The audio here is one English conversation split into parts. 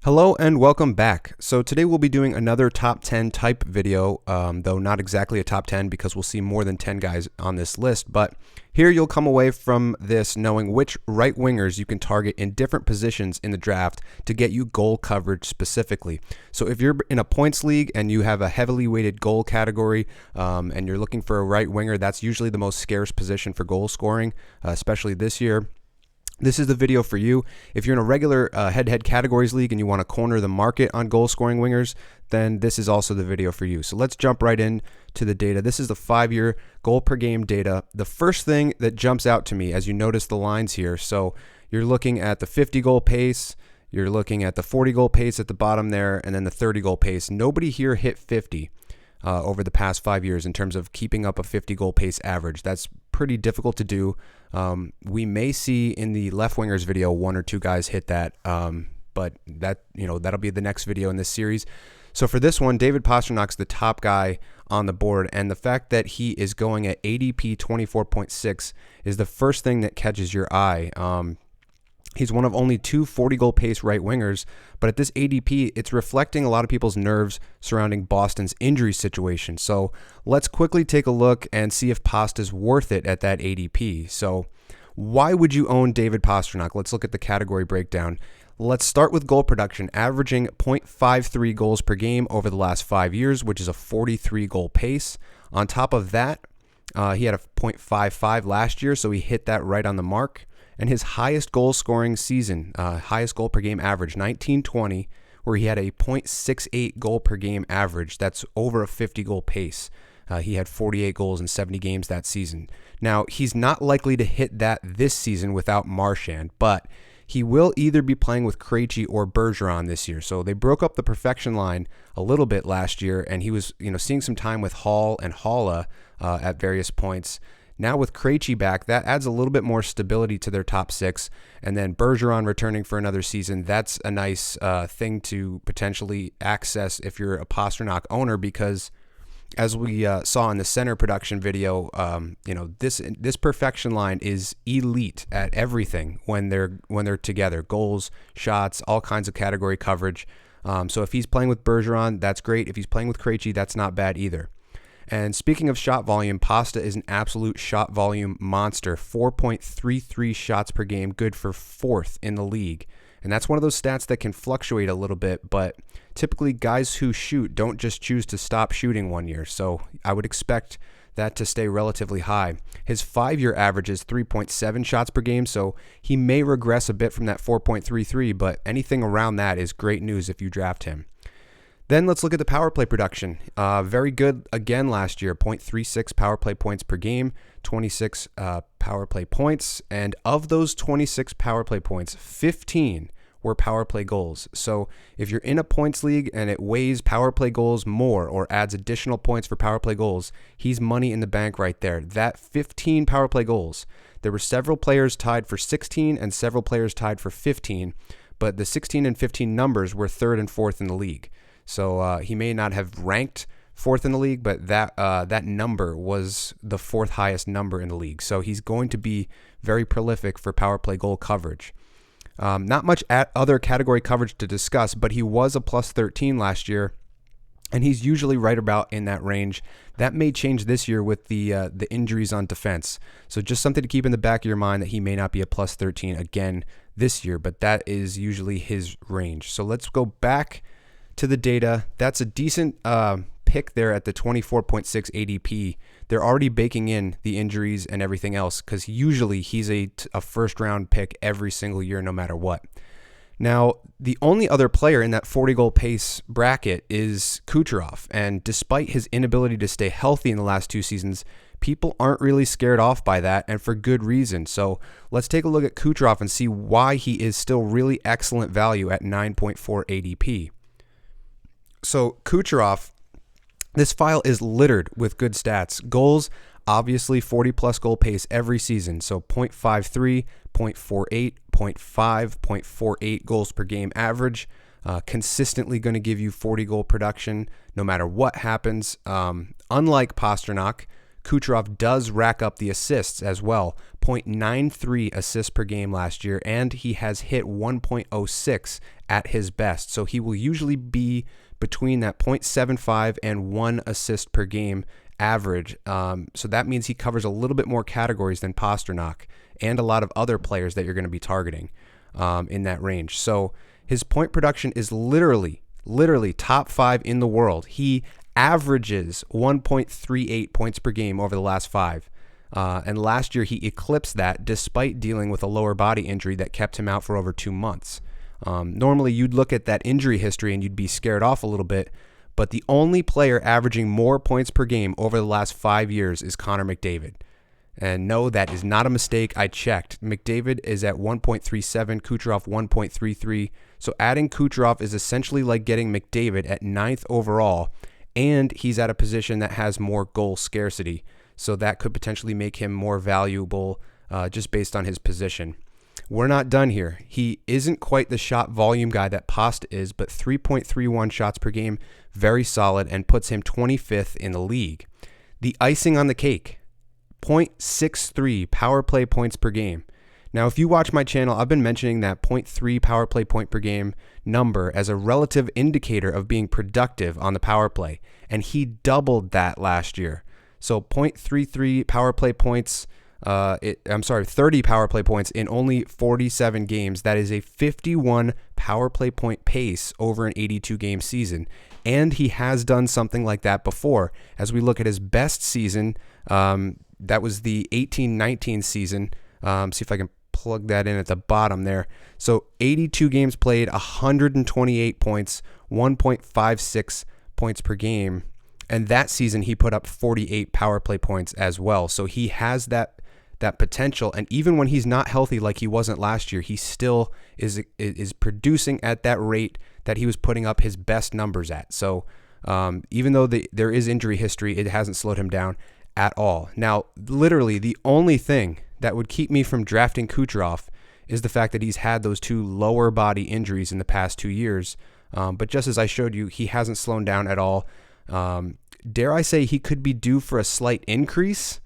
Hello and welcome back. So today we'll be doing another top 10 type video, though not exactly a top 10 because we'll see more than 10 guys on this list. But here you'll come away from this knowing which right wingers you can target in different positions in the draft to get you goal coverage specifically. So if you're in a points league and you have a heavily weighted goal category and you're looking for a right winger, that's usually the most scarce position for goal scoring, especially this year. This is the video for you. If you're in a regular head-to-head categories league and you want to corner the market on goal-scoring wingers, then this is also the video for you. So let's jump right in to the data. This is the 5-year goal per game data. The first thing that jumps out to me as you notice the lines here, so you're looking at the 50-goal pace, you're looking at the 40-goal pace at the bottom there, and then the 30-goal pace. Nobody here hit 50 over the past 5 years in terms of keeping up a 50-goal pace average. That's pretty difficult to do. We may see in the left wingers video one or two guys hit that, but that'll be the next video in this series. So for this one, David Pastrnak's the top guy on the board, and the fact that he is going at ADP 24.6 is the first thing that catches your eye. He's one of only two 40-goal pace right wingers, but at this ADP, it's reflecting a lot of people's nerves surrounding Boston's injury situation. So let's quickly take a look and see if Pasta's worth it at that ADP. So why would you own David Pastrnak? Let's look at the category breakdown. Let's start with goal production, averaging 0.53 goals per game over the last 5 years, which is a 43-goal pace. On top of that, he had a 0.55 last year, so he hit that right on the mark. And his highest goal scoring season, highest goal per game average, 1920, where he had a 0.68 goal per game average. That's over a 50-goal pace. He had 48 goals in 70 games that season. Now, he's not likely to hit that this season without Marchand, but he will either be playing with Krejci or Bergeron this year. So they broke up the perfection line a little bit last year, and he was seeing some time with Hall and Haula at various points. Now with Krejci back, that adds a little bit more stability to their top six. And then Bergeron returning for another season, that's a nice thing to potentially access if you're a Pastrnak owner, because as we saw in the center production video, this perfection line is elite at everything when they're together. Goals, shots, all kinds of category coverage. So if he's playing with Bergeron, that's great. If he's playing with Krejci, that's not bad either. And speaking of shot volume, Pasta is an absolute shot volume monster. 4.33 shots per game, good for 4th in the league. And that's one of those stats that can fluctuate a little bit, but typically guys who shoot don't just choose to stop shooting 1 year. So I would expect that to stay relatively high. His 5-year average is 3.7 shots per game, so he may regress a bit from that 4.33, but anything around that is great news if you draft him. Then let's look at the power play production. Very good again last year, 0.36 power play points per game, 26 power play points. And of those 26 power play points, 15 were power play goals. So if you're in a points league and it weighs power play goals more or adds additional points for power play goals, he's money in the bank right there. That 15 power play goals. There were several players tied for 16 and several players tied for 15, but the 16 and 15 numbers were 3rd and 4th in the league. So he may not have ranked 4th in the league, but that number was the 4th highest number in the league. So he's going to be very prolific for power play goal coverage. Not much other category coverage to discuss, but he was a plus 13 last year, and he's usually right about in that range. That may change this year with the injuries on defense. So just something to keep in the back of your mind that he may not be a plus 13 again this year, but that is usually his range. So let's go back to the data. That's a decent pick there at the 24.6 ADP. They're already baking in the injuries and everything else because usually he's a first round pick every single year no matter what. Now, the only other player in that 40-goal pace bracket is Kucherov, and despite his inability to stay healthy in the last 2 seasons, people aren't really scared off by that, and for good reason. So let's take a look at Kucherov and see why he is still really excellent value at 9.4 ADP. So Kucherov, this file is littered with good stats. Goals, obviously 40-plus goal pace every season. So 0.53, 0.48, 0.5, 0.48 goals per game average. Consistently going to give you 40-goal production no matter what happens. Unlike Pastrnak, Kucherov does rack up the assists as well. 0.93 assists per game last year, and he has hit 1.06 at his best. So he will usually be between that 0.75 and 1 assist per game average. So that means he covers a little bit more categories than Pastrnak and a lot of other players that you're going to be targeting in that range. So his point production is literally top 5 in the world. He averages 1.38 points per game over the last 5. And last year he eclipsed that despite dealing with a lower body injury that kept him out for over 2 months. Normally you'd look at that injury history and you'd be scared off a little bit, but the only player averaging more points per game over the last 5 years is Connor McDavid. And no, that is not a mistake. I checked. McDavid is at 1.37, Kucherov 1.33. So adding Kucherov is essentially like getting McDavid at 9th overall, and he's at a position that has more goal scarcity. So that could potentially make him more valuable just based on his position. We're not done here. He isn't quite the shot volume guy that Pasta is, but 3.31 shots per game, very solid, and puts him 25th in the league. The icing on the cake, 0.63 power play points per game. Now, if you watch my channel, I've been mentioning that 0.3 power play point per game number as a relative indicator of being productive on the power play, and he doubled that last year. So 0.33 power play points, 30 power play points in only 47 games. That is a 51 power play point pace over an 82 game season. And he has done something like that before. As we look at his best season, that was the 18-19 season. See if I can plug that in at the bottom there. So 82 games played, 128 points, 1.56 points per game. And that season he put up 48 power play points as well. So he has that potential. And even when he's not healthy like he wasn't last year, he still is producing at that rate that he was putting up his best numbers at. So even though there is injury history, it hasn't slowed him down at all. Now, literally the only thing that would keep me from drafting Kucherov is the fact that he's had those 2 lower body injuries in the past 2 years. But just as I showed you, he hasn't slowed down at all. Dare I say he could be due for a slight increase?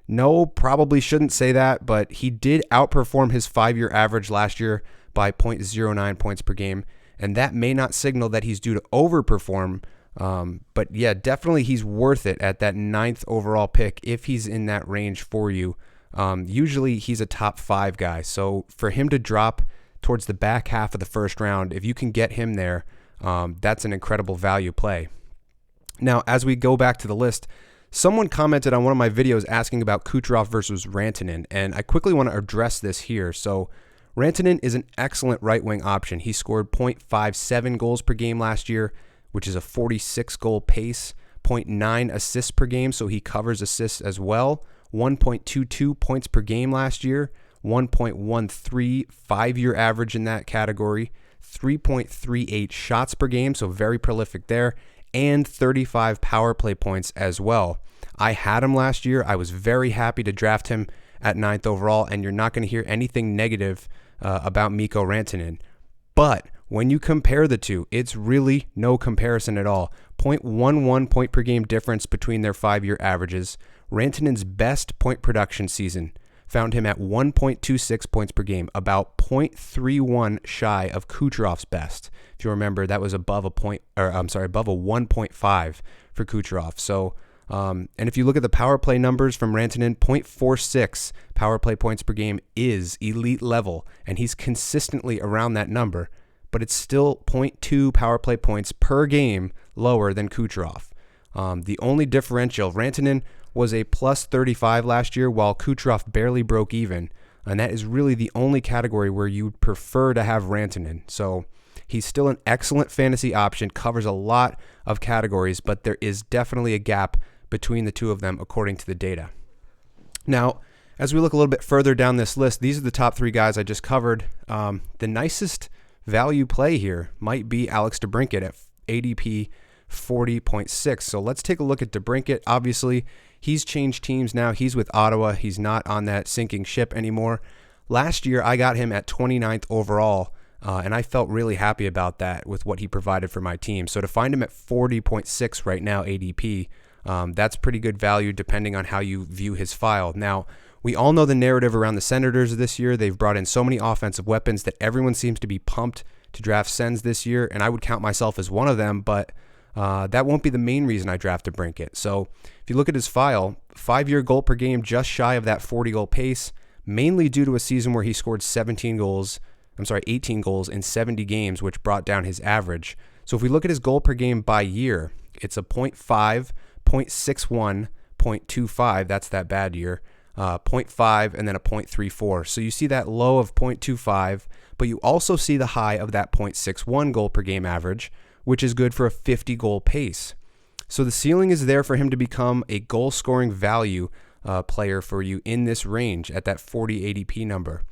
No, probably shouldn't say that, but he did outperform his 5-year average last year by 0.09 points per game, and that may not signal that he's due to overperform. But yeah, definitely he's worth it at that 9th overall pick if he's in that range for you. Usually he's a top 5 guy, so for him to drop towards the back half of the first round, if you can get him there, that's an incredible value play. Now, as we go back to the list, someone commented on one of my videos asking about Kucherov versus Rantanen, and I quickly want to address this here. So Rantanen is an excellent right wing option. He scored 0.57 goals per game last year, which is a 46 goal pace, 0.9 assists per game, so he covers assists as well, 1.22 points per game last year, 1.13 5-year average in that category, 3.38 shots per game, so very prolific there, and 35 power play points as well. I had him last year. I was very happy to draft him at 9th overall, and you're not going to hear anything negative about Mikko Rantanen. But when you compare the two, it's really no comparison at all. 0.11 point per game difference between their 5-year averages. Rantanen's best point production season found him at 1.26 points per game, about 0.31 shy of Kucherov's best. If you remember, that was above a 1.5 for Kucherov. So, and if you look at the power play numbers from Rantanen, 0.46 power play points per game is elite level, and he's consistently around that number, but it's still 0.2 power play points per game lower than Kucherov. The only differential, Rantanen was a plus 35 last year, while Kucherov barely broke even, and that is really the only category where you'd prefer to have Rantanen. So he's still an excellent fantasy option, covers a lot of categories, but there is definitely a gap between the two of them according to the data. Now, as we look a little bit further down this list, these are the top 3 guys I just covered. The nicest value play here might be Alex Debrincat at ADP 40.6. So let's take a look at Debrincat. Obviously, he's changed teams now. He's with Ottawa. He's not on that sinking ship anymore. Last year, I got him at 29th overall, and I felt really happy about that with what he provided for my team. So to find him at 40.6 right now, ADP, That's pretty good value depending on how you view his file. Now, we all know the narrative around the Senators this year. They've brought in so many offensive weapons that everyone seems to be pumped to draft Sens this year, and I would count myself as one of them, but that won't be the main reason I drafted Debrincat. So if you look at his file, 5-year goal per game just shy of that 40-goal pace, mainly due to a season where he scored 18 goals in 70 games, which brought down his average. So if we look at his goal per game by year, it's a 0.5, 0.61, 0.25, that's that bad year, 0.5, and then a 0.34. So you see that low of 0.25, but you also see the high of that 0.61 goal per game average, which is good for a 50-goal pace. So the ceiling is there for him to become a goal-scoring value player for you in this range at that 40 ADP number.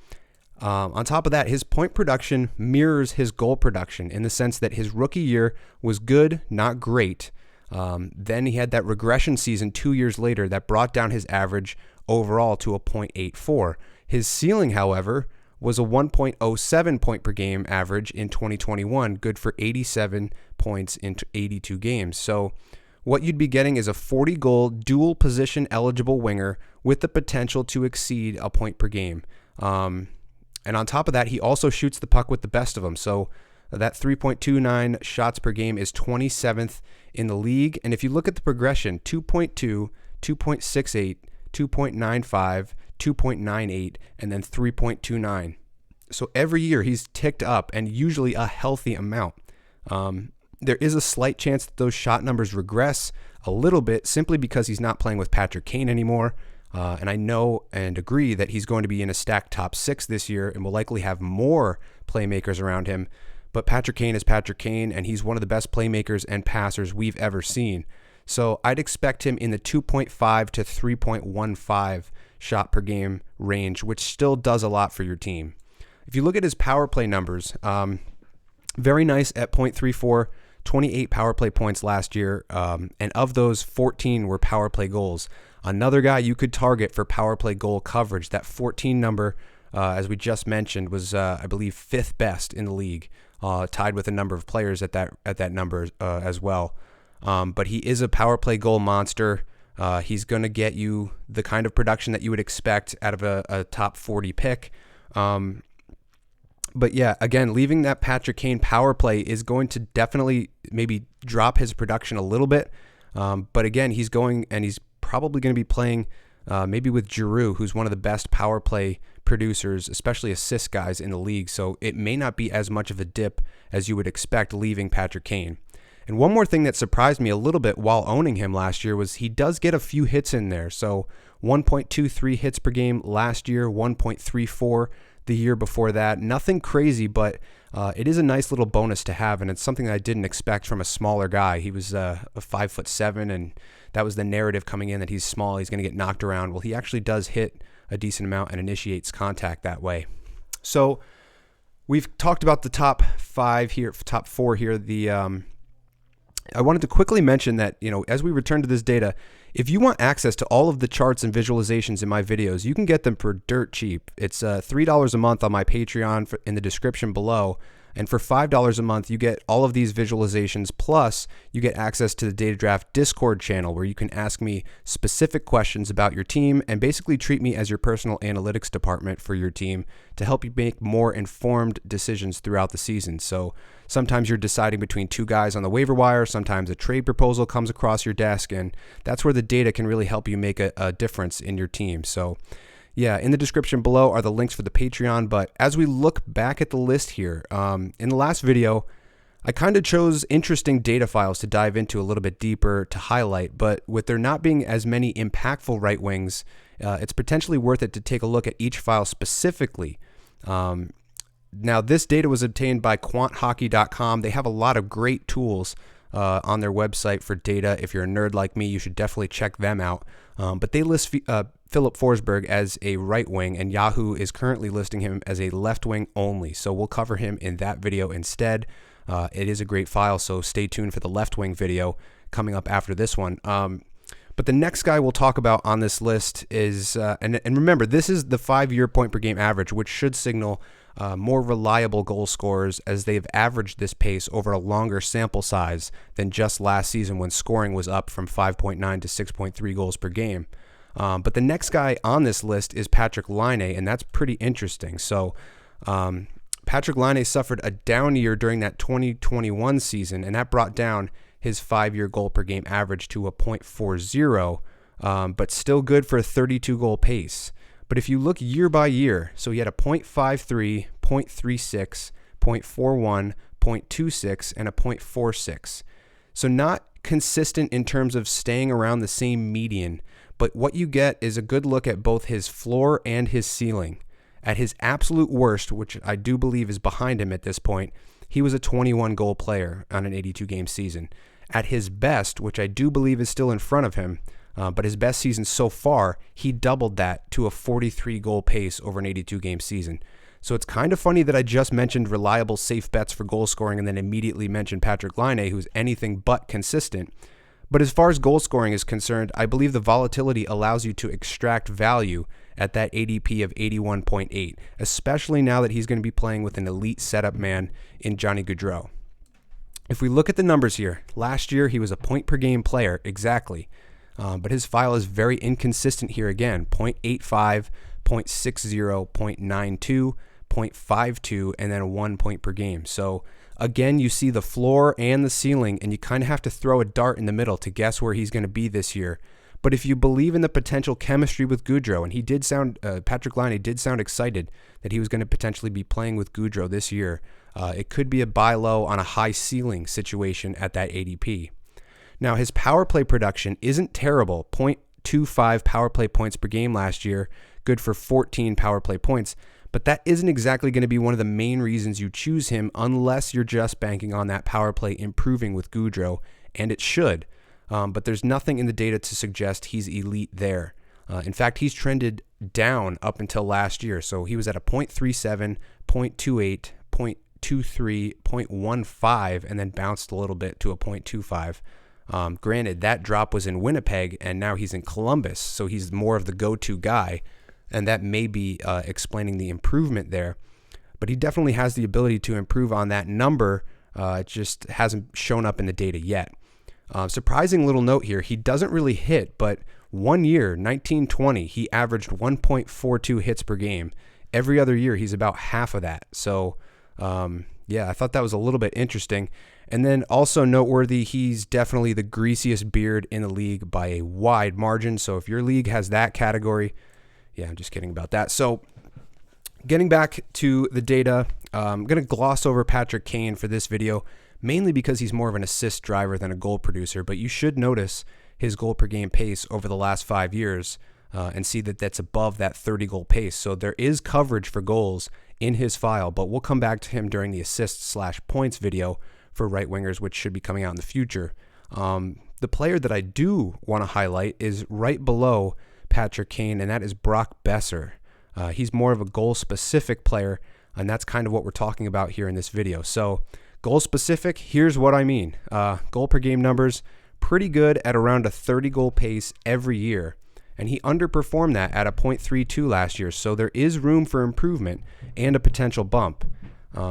On top of that, his point production mirrors his goal production in the sense that his rookie year was good, not great. Then he had that regression season 2 years later that brought down his average overall to a 0.84. His ceiling, however, was a 1.07 point per game average in 2021, good for 87 points in 82 games. So what you'd be getting is a 40-goal, dual position eligible winger with the potential to exceed a point per game. And on top of that, he also shoots the puck with the best of them. So that 3.29 shots per game is 27th in the league. And if you look at the progression, 2.2, 2.68, 2.95, 2.98, and then 3.29. So every year he's ticked up, and usually a healthy amount. There is a slight chance that those shot numbers regress a little bit simply because he's not playing with Patrik Laine anymore. And I know and agree that he's going to be in a stacked top 6 this year and will likely have more playmakers around him. But Patrik Laine is Patrik Laine, and he's one of the best playmakers and passers we've ever seen. So I'd expect him in the 2.5 to 3.15 shot per game range, which still does a lot for your team. If you look at his power play numbers, very nice at 0.34, 28 power play points last year, and of those, 14 were power play goals. Another guy you could target for power play goal coverage, that 14 number, as we just mentioned, was, I believe, 5th best in the league, tied with a number of players at that number as well. But he is a power play goal monster. He's going to get you the kind of production that you would expect out of a top 40 pick. But yeah, again, leaving that Patrik Laine power play is going to definitely maybe drop his production a little bit. But again, he's probably going to be playing maybe with Giroux, who's one of the best power play producers, especially assist guys in the league. So it may not be as much of a dip as you would expect leaving Patrik Laine. And one more thing that surprised me a little bit while owning him last year was he does get a few hits in there. So 1.23 hits per game last year, 1.34 the year before that. Nothing crazy, but it is a nice little bonus to have, and it's something that I didn't expect from a smaller guy. He was a 5'7", and that was the narrative coming in that he's small, he's going to get knocked around. Well, he actually does hit a decent amount and initiates contact that way. So we've talked about the top 4 here. I wanted to quickly mention that, as we return to this data, if you want access to all of the charts and visualizations in my videos, you can get them for dirt cheap. It's $3 a month on my Patreon in the description below. And for $5 a month, you get all of these visualizations, plus you get access to the Data Draft Discord channel where you can ask me specific questions about your team and basically treat me as your personal analytics department for your team to help you make more informed decisions throughout the season. So sometimes you're deciding between 2 guys on the waiver wire, sometimes a trade proposal comes across your desk, and that's where the data can really help you make a difference in your team. So yeah, in the description below are the links for the Patreon. But as we look back at the list here, in the last video, I kind of chose interesting data files to dive into a little bit deeper to highlight. But with there not being as many impactful right wings, it's potentially worth it to take a look at each file specifically. Now, this data was obtained by quanthockey.com. They have a lot of great tools on their website for data. If you're a nerd like me, you should definitely check them out. But they list Philip Forsberg as a right wing, and Yahoo is currently listing him as a left wing only. So we'll cover him in that video instead. It is a great file, so stay tuned for the left wing video coming up after this one. But the next guy we'll talk about on this list is, and remember, this is the 5-year point per game average, which should signal more reliable goal scorers, as they've averaged this pace over a longer sample size than just last season when scoring was up from 5.9 to 6.3 goals per game. But the next guy on this list is Patrik Laine, and that's pretty interesting. So Patrik Laine suffered a down year during that 2021 season, and that brought down his 5-year goal per game average to a .40, but still good for a 32 goal pace. But if you look year by year, so he had a .53, .36, .41, .26, and a .46. So not consistent in terms of staying around the same median, but what you get is a good look at both his floor and his ceiling. At his absolute worst, which I do believe is behind him at this point, he was a 21 goal player on an 82 game season. At his best, which I do believe is still in front of him, but his best season so far, he doubled that to a 43 goal pace over an 82 game season. So it's kind of funny that I just mentioned reliable, safe bets for goal scoring and then immediately mentioned Patrik Laine, who's anything but consistent. But as far as goal scoring is concerned, I believe the volatility allows you to extract value at that ADP of 81.8, especially now that he's going to be playing with an elite setup man in Johnny Gaudreau. If we look at the numbers here, last year he was a point per game player, exactly. But his file is very inconsistent here again, 0.85, 0.60, 0.92, 0.52, and then 1 point per game. So again, you see the floor and the ceiling, and you kind of have to throw a dart in the middle to guess where he's going to be this year. But if you believe in the potential chemistry with Gaudreau, and Patrik Laine did sound excited that he was going to potentially be playing with Gaudreau this year, it could be a buy low on a high ceiling situation at that ADP. Now, his power play production isn't terrible. 0.25 power play points per game last year, good for 14 power play points, but that isn't exactly going to be one of the main reasons you choose him unless you're just banking on that power play improving with Gaudreau, and it should. But there's nothing in the data to suggest he's elite there. In fact, he's trended down up until last year. So he was at a 0.37, 0.28, 0.23, 0.15, and then bounced a little bit to a 0.25. Granted, that drop was in Winnipeg, and now he's in Columbus, so he's more of the go-to guy, and that may be explaining the improvement there. But he definitely has the ability to improve on that number. It just hasn't shown up in the data yet. Surprising little note here, he doesn't really hit, but 1 year, 1920, he averaged 1.42 hits per game. Every other year, he's about half of that. So, I thought that was a little bit interesting. And then also noteworthy, he's definitely the greasiest beard in the league by a wide margin. So if your league has that category, I'm just kidding about that. So getting back to the data, I'm going to gloss over Patrick Kane for this video, mainly because he's more of an assist driver than a goal producer. But you should notice his goal per game pace over the last 5 years and see that that's above that 30 goal pace. So there is coverage for goals in his file, but we'll come back to him during the assists/points video for right wingers, which should be coming out in the future. The player that I do want to highlight is right below Patrick Kane, and that is Brock Boeser. He's more of a goal-specific player, and that's kind of what we're talking about here in this video. So goal-specific, here's what I mean. Goal per game numbers, pretty good at around a 30 goal pace every year, and he underperformed that at a 0.32 last year, so there is room for improvement and a potential bump.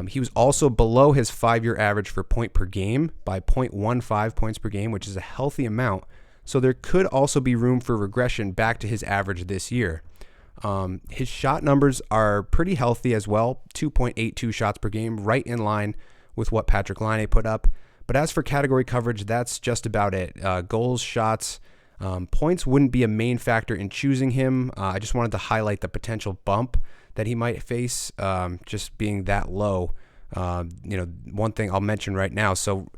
He was also below his 5-year average for point per game by 0.15 points per game, which is a healthy amount. So there could also be room for regression back to his average this year. His shot numbers are pretty healthy as well, 2.82 shots per game, right in line with what Patrik Laine put up. But as for category coverage, that's just about it. Goals, shots, points wouldn't be a main factor in choosing him. I just wanted to highlight the potential bump that he might face, just being that low. One thing I'll mention right now. So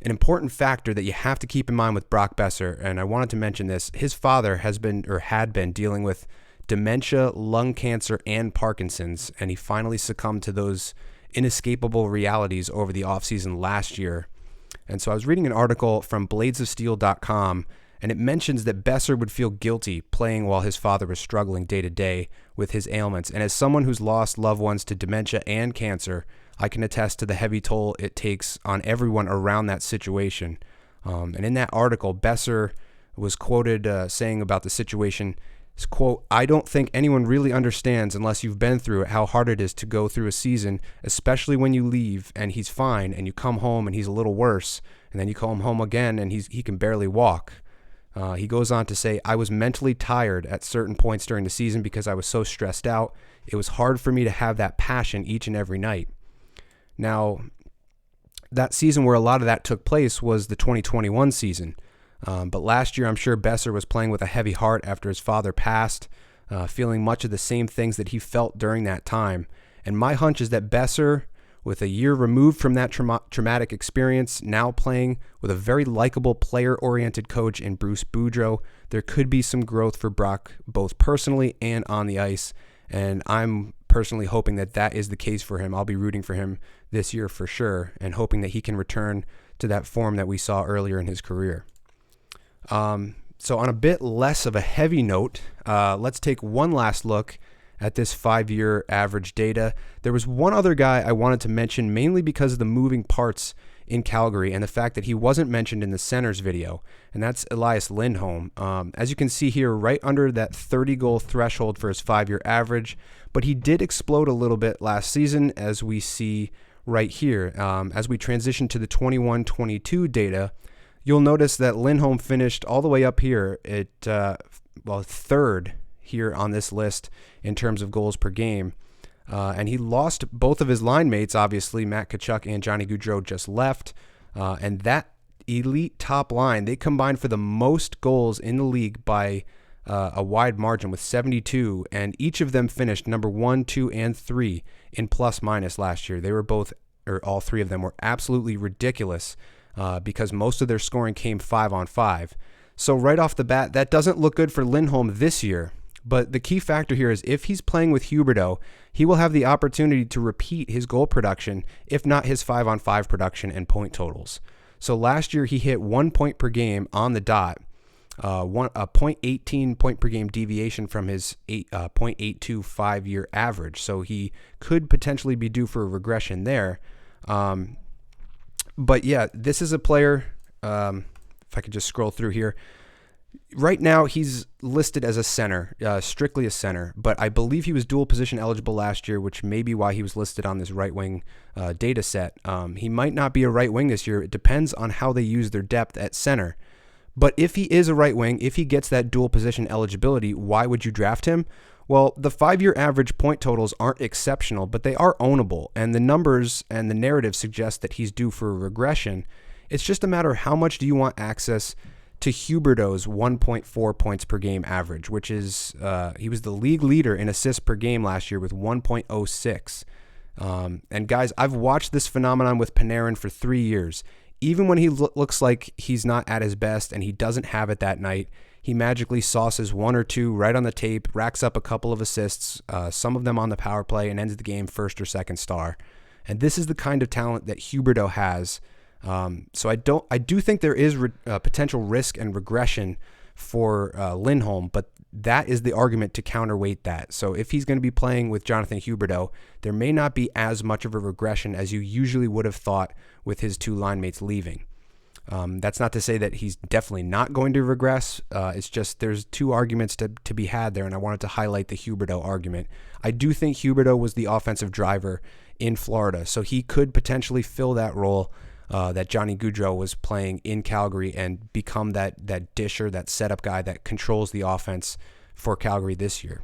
an important factor that you have to keep in mind with Brock Boeser, and I wanted to mention this, his father had been dealing with dementia, lung cancer, and Parkinson's, and he finally succumbed to those inescapable realities over the offseason last year. And so I was reading an article from bladesofsteel.com, and it mentions that Boeser would feel guilty playing while his father was struggling day to day with his ailments. And as someone who's lost loved ones to dementia and cancer, I can attest to the heavy toll it takes on everyone around that situation. And in that article, Boeser was quoted saying about the situation, Quote, "I don't think anyone really understands unless you've been through it how hard it is to go through a season, especially when you leave and he's fine and you come home and he's a little worse, and then you come home again and he can barely walk." He goes on to say, "I was mentally tired at certain points during the season because I was so stressed out. It was hard for me to have that passion each and every night." Now, that season where a lot of that took place was the 2021 season. But last year, I'm sure Boeser was playing with a heavy heart after his father passed, feeling much of the same things that he felt during that time. And my hunch is that Boeser, with a year removed from that traumatic experience, now playing with a very likable player-oriented coach in Bruce Boudreau, there could be some growth for Brock, both personally and on the ice. And I'm personally hoping that that is the case for him. I'll be rooting for him this year for sure, and hoping that he can return to that form that we saw earlier in his career. So on a bit less of a heavy note, let's take one last look at this 5-year average data. There was one other guy I wanted to mention, mainly because of the moving parts in Calgary and the fact that he wasn't mentioned in the centers video, and that's Elias Lindholm. As you can see here, right under that 30-goal threshold for his 5-year average, but he did explode a little bit last season, as we see right here. As we transition to the 21-22 data, you'll notice that Lindholm finished all the way up here at, third here on this list in terms of goals per game. And he lost both of his line mates, obviously. Matt Tkachuk and Johnny Gaudreau just left. And that elite top line, they combined for the most goals in the league by a wide margin with 72. And each of them finished number 1, 2, and 3 in plus minus last year. They were both, or all three of them, were absolutely ridiculous. Because most of their scoring came 5-on-5. So right off the bat, that doesn't look good for Lindholm this year. But the key factor here is if he's playing with Huberdeau, he will have the opportunity to repeat his goal production, if not his 5-on-5 production and point totals. So last year he hit 1 point per game on the dot, a 0.18 point per game deviation from his 0.82 5-year average. So he could potentially be due for a regression there. But yeah, this is a player, if I could just scroll through here. Right now, he's listed as a center, strictly a center, but I believe he was dual position eligible last year, which may be why he was listed on this right wing data set. He might not be a right wing this year. It depends on how they use their depth at center. But if he is a right wing, if he gets that dual position eligibility, why would you draft him? Well, the 5-year average point totals aren't exceptional, but they are ownable, and the numbers and the narrative suggest that he's due for a regression. It's just a matter of how much do you want access to Huberdeau's 1.4 points per game average, which is, he was the league leader in assists per game last year with 1.06. And guys, I've watched this phenomenon with Panarin for 3 years. Even when he looks like he's not at his best and he doesn't have it that night, he magically sauces 1 or 2 right on the tape, racks up a couple of assists, some of them on the power play, and ends the game first or second star. And this is the kind of talent that Huberdeau has. So I do think there is potential risk and regression for Lindholm, but that is the argument to counterweight that. So if he's going to be playing with Jonathan Huberdeau, there may not be as much of a regression as you usually would have thought with his 2 line mates leaving. That's not to say that he's definitely not going to regress. It's just there's 2 arguments to be had there, and I wanted to highlight the Huberdeau argument. I do think Huberdeau was the offensive driver in Florida, so he could potentially fill that role that Johnny Gaudreau was playing in Calgary and become that disher, that setup guy that controls the offense for Calgary this year.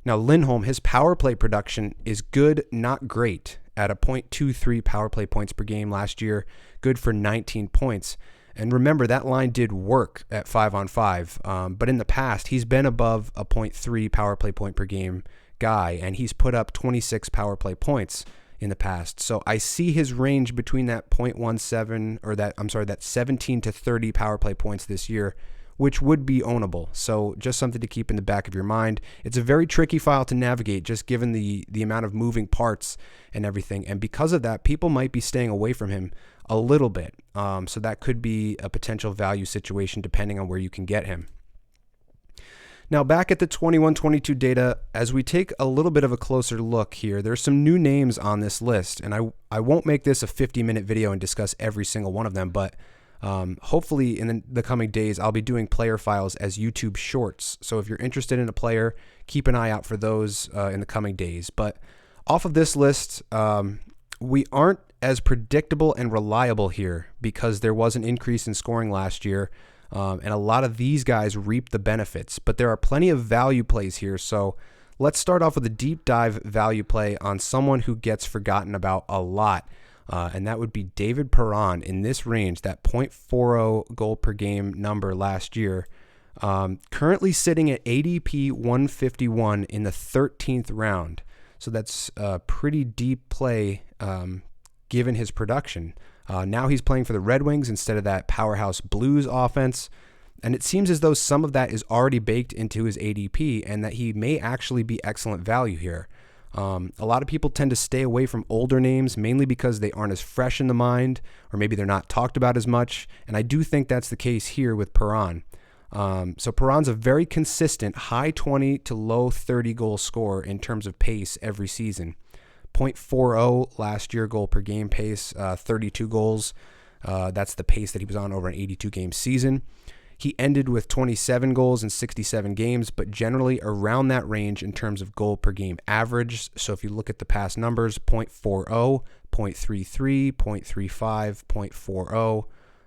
Now, Lindholm, his power play production is good, not great, at a .23 power play points per game last year, good for 19 points. And remember, that line did work at 5-on-5, but in the past, he's been above a .3 power play point per game guy, and he's put up 26 power play points in the past. So I see his range between that .17 or that 17 to 30 power play points this year, which would be ownable. So just something to keep in the back of your mind. It's a very tricky file to navigate, just given the amount of moving parts and everything. And because of that, people might be staying away from him a little bit. So that could be a potential value situation depending on where you can get him. Now, back at the 21-22 data, as we take a little bit of a closer look here, there's some new names on this list, and I won't make this a 50-minute video and discuss every single one of them, but Hopefully in the coming days, I'll be doing player files as YouTube shorts. So if you're interested in a player, keep an eye out for those in the coming days. But off of this list, we aren't as predictable and reliable here because there was an increase in scoring last year. And a lot of these guys reap the benefits, but there are plenty of value plays here. So let's start off with a deep dive value play on someone who gets forgotten about a lot. And that would be David Perron in this range, that .40 goal per game number last year. Currently sitting at ADP 151 in the 13th round. So that's a pretty deep play given his production. Now he's playing for the Red Wings instead of that powerhouse Blues offense. And it seems as though some of that is already baked into his ADP and that he may actually be excellent value here. A lot of people tend to stay away from older names, mainly because they aren't as fresh in the mind, or maybe they're not talked about as much. And I do think that's the case here with Perron. So Perron's a very consistent high 20 to low 30 goal scorer in terms of pace every season. .40 last year goal per game pace, 32 goals. That's the pace that he was on over an 82 game season. He ended with 27 goals in 67 games, but generally around that range in terms of goal per game average. So if you look at the past numbers, .40, .33, .35,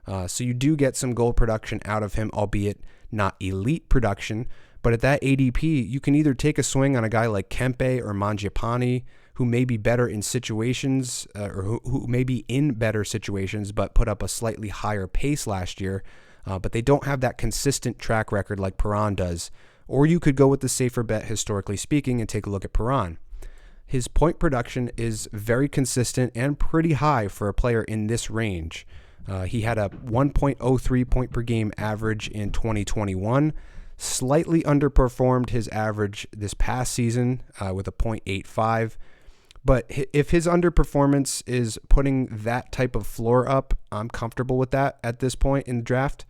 .40. So you do get some goal production out of him, albeit not elite production. But at that ADP, you can either take a swing on a guy like Kempe or Mangiapane, who may be better in situations, or who may be in better situations, but put up a slightly higher pace last year. But they don't have that consistent track record like Perron does. Or you could go with the safer bet, historically speaking, and take a look at Perron. His point production is very consistent and pretty high for a player in this range. He had a 1.03 point per game average in 2021, slightly underperformed his average this past season with a .85. But if his underperformance is putting that type of floor up, I'm comfortable with that at this point in the draft.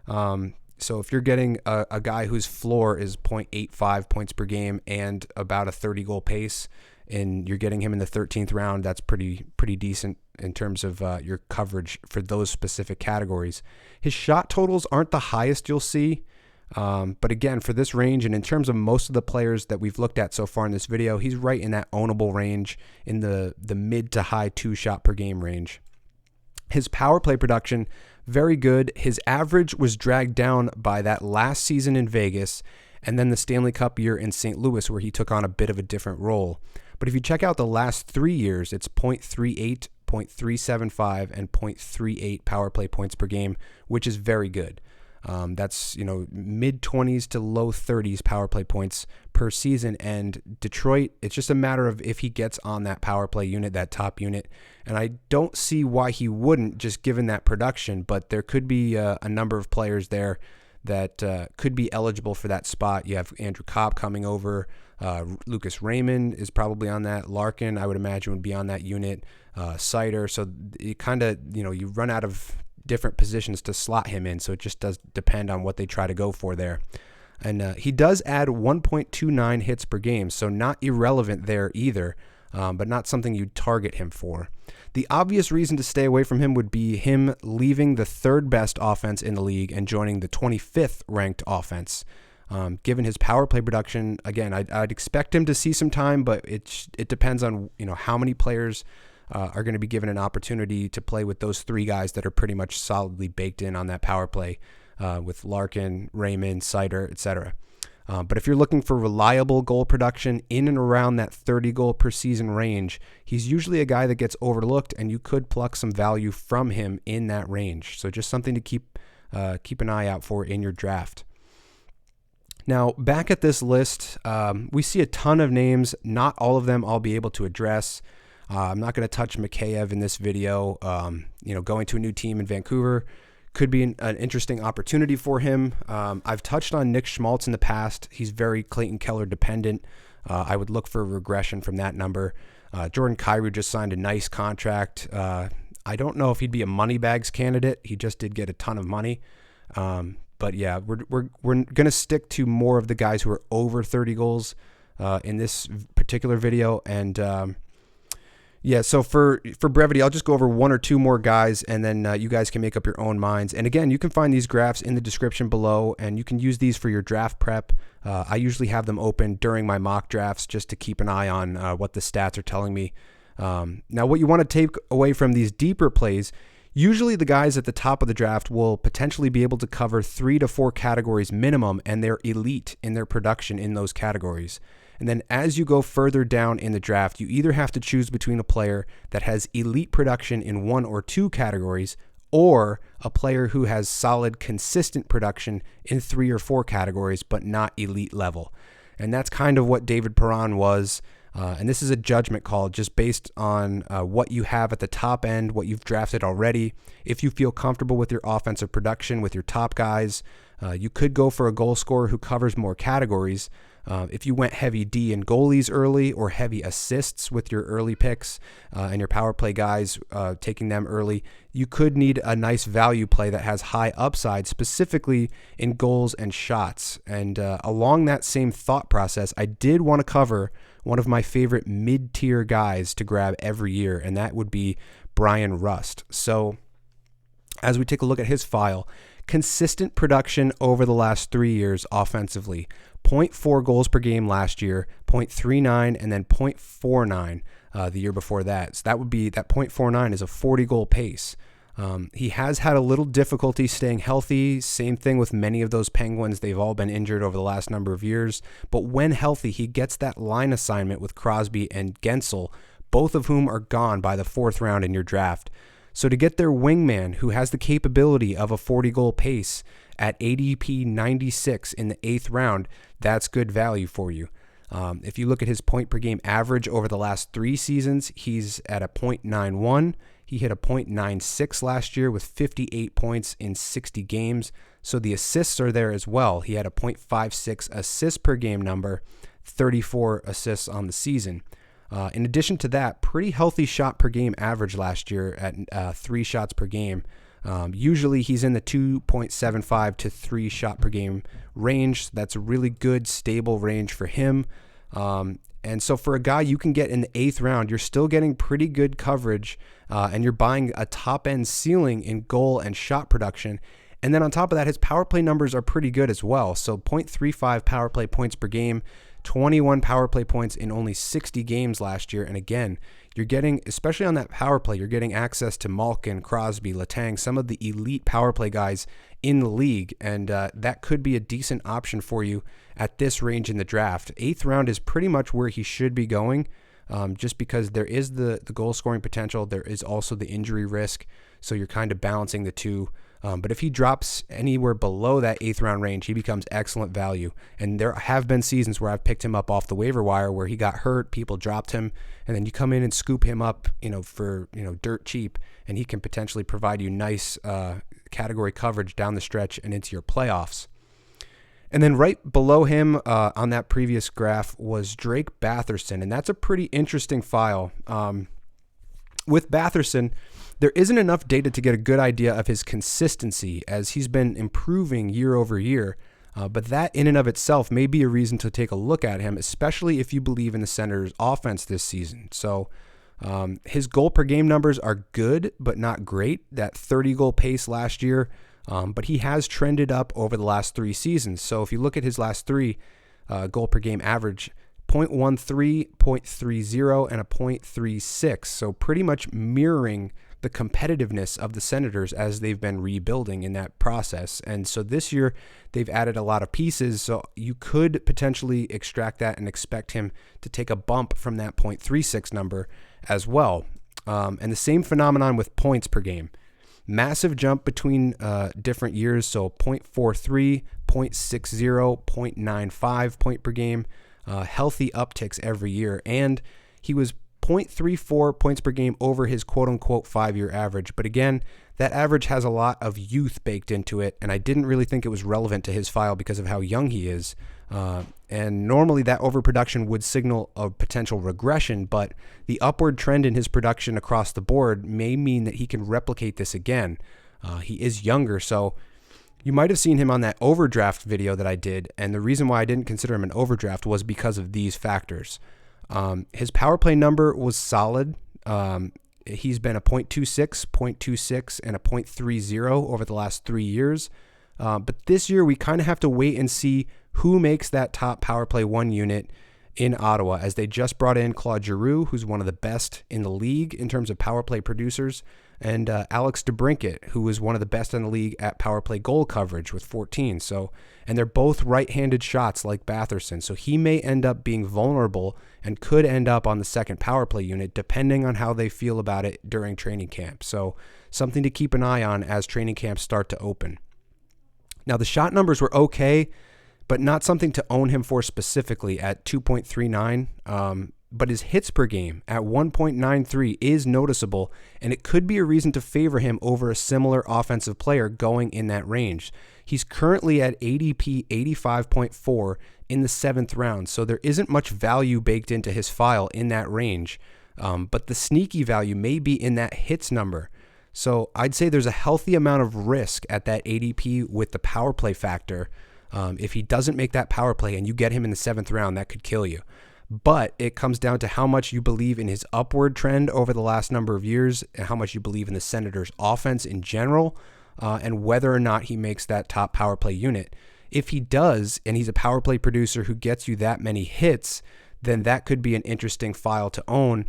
So if you're getting a guy whose floor is .85 points per game and about a 30 goal pace, and you're getting him in the 13th round, that's pretty decent in terms of your coverage for those specific categories. His shot totals aren't the highest you'll see. But again, for this range and in terms of most of the players that we've looked at so far in this video, he's right in that ownable range in the mid to high 2 shot per game range. His power play production, very good. His average was dragged down by that last season in Vegas and then the Stanley Cup year in St. Louis where he took on a bit of a different role. But if you check out the last 3 years, it's .38, .375, and .38 power play points per game, which is very good. That's, mid 20s to low 30s power play points per season. And Detroit, it's just a matter of if he gets on that power play unit, that top unit. And I don't see why he wouldn't, just given that production. But there could be a number of players there that could be eligible for that spot. You have Andrew Copp coming over. Lucas Raymond is probably on that. Larkin, I would imagine, would be on that unit. Sider. So it kind of, you run out of different positions to slot him in, so it just does depend on what they try to go for there. And he does add 1.29 hits per game, so not irrelevant there either, but not something you'd target him for. The obvious reason to stay away from him would be him leaving the third best offense in the league and joining the 25th ranked offense. Given his power play production, again, I'd expect him to see some time, but it depends on how many players are going to be given an opportunity to play with those three guys that are pretty much solidly baked in on that power play with Larkin, Raymond, Sider, etc. But if you're looking for reliable goal production in and around that 30 goal per season range, he's usually a guy that gets overlooked, and you could pluck some value from him in that range. So just something to keep an eye out for in your draft. Now, back at this list, we see a ton of names. Not all of them I'll be able to address. I'm not going to touch Mikheyev in this video. Going to a new team in Vancouver could be an interesting opportunity for him. I've touched on Nick Schmaltz in the past. He's very Clayton Keller dependent. I would look for a regression from that number. Jordan Kyrou just signed a nice contract. I don't know if he'd be a money bags candidate. He just did get a ton of money. But yeah, we're going to stick to more of the guys who are over 30 goals in this particular video. And Yeah, so for brevity, I'll just go over one or two more guys, and then you guys can make up your own minds. And again, you can find these graphs in the description below, and you can use these for your draft prep. I usually have them open during my mock drafts just to keep an eye on what the stats are telling me. Now, what you want to take away from these deeper plays, usually the guys at the top of the draft will potentially be able to cover 3 to 4 categories minimum, and they're elite in their production in those categories. And then as you go further down in the draft, you either have to choose between a player that has elite production in 1 or 2 categories, or a player who has solid, consistent production in 3 or 4 categories, but not elite level. And that's kind of what David Perron was. And this is a judgment call just based on what you have at the top end, what you've drafted already. If you feel comfortable with your offensive production with your top guys, you could go for a goal scorer who covers more categories. If you went heavy D in goalies early, or heavy assists with your early picks and your power play guys, taking them early, you could need a nice value play that has high upside, specifically in goals and shots. And along that same thought process, I did want to cover one of my favorite mid-tier guys to grab every year, and that would be Bryan Rust. So as we take a look at his file, consistent production over the last 3 years offensively. 0.4 goals per game last year, 0.39, and then 0.49 the year before that. So that 0.49 is a 40 goal pace. He has had a little difficulty staying healthy. Same thing with many of those Penguins. They've all been injured over the last number of years. But when healthy, he gets that line assignment with Crosby and Gensel, both of whom are gone by the 4th round in your draft. So to get their wingman, who has the capability of a 40 goal pace at ADP 96 in the 8th round, that's good value for you. If you look at his point per game average over the last 3 seasons, he's at a 0.91. He hit a 0.96 last year with 58 points in 60 games. So the assists are there as well. He had a 0.56 assists per game number, 34 assists on the season. In addition to that, pretty healthy shot per game average last year at 3 shots per game. Usually he's in the 2.75 to 3 shot per game range. That's a really good, stable range for him. And so for a guy you can get in the 8th round, you're still getting pretty good coverage, and you're buying a top-end ceiling in goal and shot production. And then on top of that, his power play numbers are pretty good as well. So 0.35 power play points per game, 21 power play points in only 60 games last year. And again, you're getting, especially on that power play, you're getting access to Malkin, Crosby, Letang, some of the elite power play guys in the league. And that could be a decent option for you at this range in the draft. 8th round is pretty much where he should be going, just because there is the goal scoring potential. There is also the injury risk. So you're kind of balancing the two. But if he drops anywhere below that 8th round range, he becomes excellent value. And there have been seasons where I've picked him up off the waiver wire where he got hurt, people dropped him, and then you come in and scoop him up, for, dirt cheap, and he can potentially provide you nice category coverage down the stretch and into your playoffs. And then right below him on that previous graph was Drake Batherson, and that's a pretty interesting file. With Batherson, there isn't enough data to get a good idea of his consistency, as he's been improving year over year. But that in and of itself may be a reason to take a look at him, especially if you believe in the Senators' offense this season. So his goal per game numbers are good, but not great. That 30 goal pace last year, but he has trended up over the last 3 seasons. So if you look at his last 3 goal per game average, 0.13, 0.30, and a 0.36. So pretty much mirroring the competitiveness of the Senators as they've been rebuilding in that process. And so this year they've added a lot of pieces, so you could potentially extract that and expect him to take a bump from that 0.36 number as well. And the same phenomenon with points per game. Massive jump between different years, so 0.43, 0.60, 0.95 point per game. Healthy upticks every year, and he was 0.34 points per game over his quote-unquote 5-year average. But again, that average has a lot of youth baked into it, and I didn't really think it was relevant to his file because of how young he is. And normally that overproduction would signal a potential regression, but the upward trend in his production across the board may mean that he can replicate this again. He is younger, so you might have seen him on that overdraft video that I did, and the reason why I didn't consider him an overdraft was because of these factors. His power play number was solid, He's been a .26, .26, and a .30 over the last 3 years. But this year, we kind of have to wait and see who makes that top power play 1 unit in Ottawa, as they just brought in Claude Giroux, who's one of the best in the league in terms of power play producers, and Alex Debrincat, who is one of the best in the league at power play goal coverage with 14. So, and they're both right-handed shots like Batherson, so he may end up being vulnerable and could end up on the second power play unit depending on how they feel about it during training camp. So something to keep an eye on as training camps start to open. Now, the shot numbers were okay, but not something to own him for specifically at 2.39. But his hits per game at 1.93 is noticeable, and it could be a reason to favor him over a similar offensive player going in that range. He's currently at ADP 85.4 in the 7th round, so there isn't much value baked into his file in that range. But the sneaky value may be in that hits number. So I'd say there's a healthy amount of risk at that ADP with the power play factor. If he doesn't make that power play and you get him in the 7th round, that could kill you. But it comes down to how much you believe in his upward trend over the last number of years, and how much you believe in the Senators' offense in general, and whether or not he makes that top power play unit. If he does, and he's a power play producer who gets you that many hits, then that could be an interesting file to own.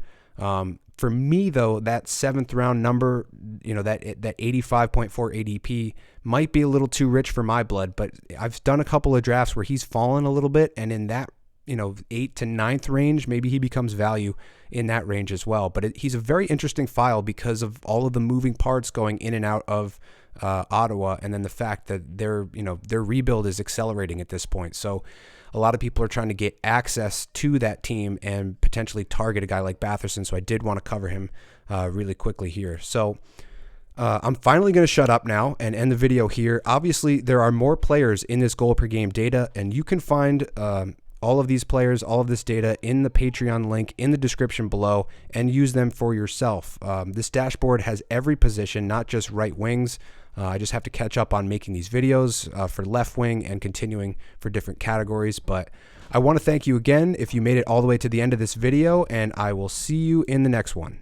For me, though, that 7th round number, that 85.4 ADP might be a little too rich for my blood, but I've done a couple of drafts where he's fallen a little bit, and in that 8th to 9th range, maybe he becomes value in that range as well. But he's a very interesting file because of all of the moving parts going in and out of Ottawa, and then the fact that their rebuild is accelerating at this point. So a lot of people are trying to get access to that team and potentially target a guy like Batherson. So I did want to cover him really quickly here. So I'm finally going to shut up now and end the video here. Obviously, there are more players in this goal per game data, and you can find all of these players, all of this data in the Patreon link in the description below, and use them for yourself. This dashboard has every position, not just right wings. I just have to catch up on making these videos for left wing and continuing for different categories. But I want to thank you again if you made it all the way to the end of this video, and I will see you in the next one.